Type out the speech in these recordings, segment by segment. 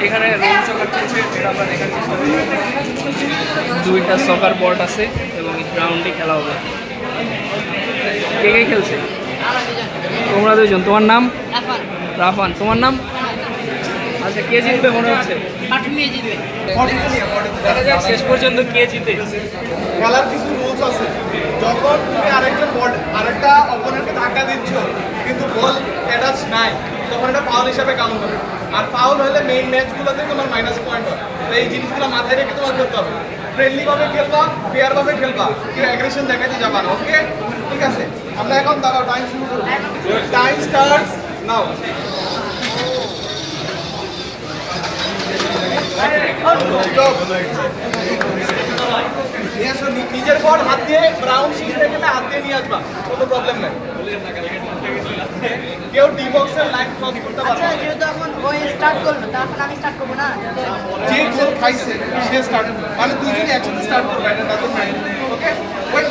এখানে রোল সকার চলছে, এটা আমরা দেখাচ্ছি সবাই। দুইটা সকার বর্ড আছে এবং গ্রাউন্ডে খেলা হবে। কে কে খেলছে? তোমরা দুইজন। তোমার নাম? রাফান। তোমার নাম? আচ্ছা, কে জিতবে মনে হচ্ছে? শেষ পর্যন্ত কে জিতে? খেলার কিছু রুলস আছে। যখন তুমি আরেকটা অপোনেন্টকে ধাক্কা দিচ্ছ কিন্তু বল অ্যাটাচ নাই, তখন এটা ফাউল হিসাবে কাউন্ট হবে। আর ফাউল হলে মেইন ম্যাচগুলোতে তোমার মাইনাস পয়েন্ট হয়। তো এই জিনিসগুলো মাথায় রেখে তোমার খেলতে হবে। ফ্রেন্ডলি ভাবে খেলবা, ফেয়ার ভাবে খেলবা, কেউ অ্যাগ্রেশন দেখাতে যাবা না। ওকে, ঠিক আছে? আমরা এখন দাঁড়াও, টাইম শুরু করব। Time starts now. নিজের বল হাত দিয়ে ব্রাউন শিট হয়ে গেলে হাত দিয়ে নিয়ে আসবা, কোনো প্রবলেম নাই। কেউ ডি বক্সের লাইন ক্রস করতে পারবে না। যেহেতু এখন ওই স্টার্ট করলো, তখন আমি স্টার্ট করবো না। যে গোল খাইছে সে স্টার্ট করবে, মানে দুইজনে একসাথে স্টার্ট করবে, এটা ডাজন্ট মাইন্ড। ওকে, ওয়েট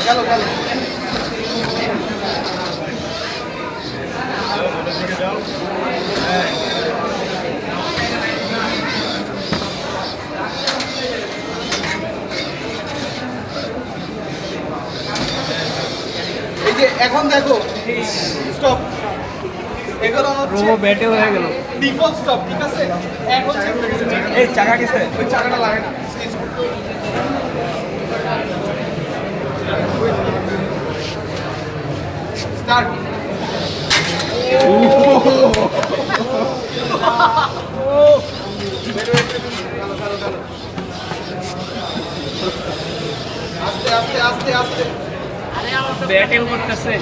চলো চলো। এই যে এখন দেখো, স্টপ। এগুলো হচ্ছে রো ব্যাটে হয়ে গেল। ডিফল্ট স্টপ, ঠিক আছে? এখন এই চাকা গেছে, ওই চাকাটা লাগে না। স্টার্ট। আস্তে আস্তে আস্তে আস্তে। ব্যাটেও করতেছে।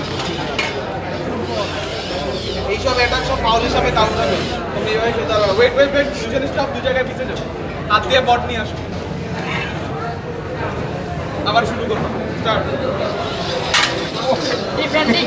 এইসব অ্যাটাক সব ফাউল হিসাবে কাউন্ট হবে। তুমি এইভাবে খেলতে পারবে। ওয়েট ওয়েট ওয়েট, দুজনে স্টপ, দু জায়গায় পিছিয়ে যাও। হাত দিয়ে বট নিয়ে আসো। আবার শুরু করবো। স্টার্ট। ডিফেন্ডিং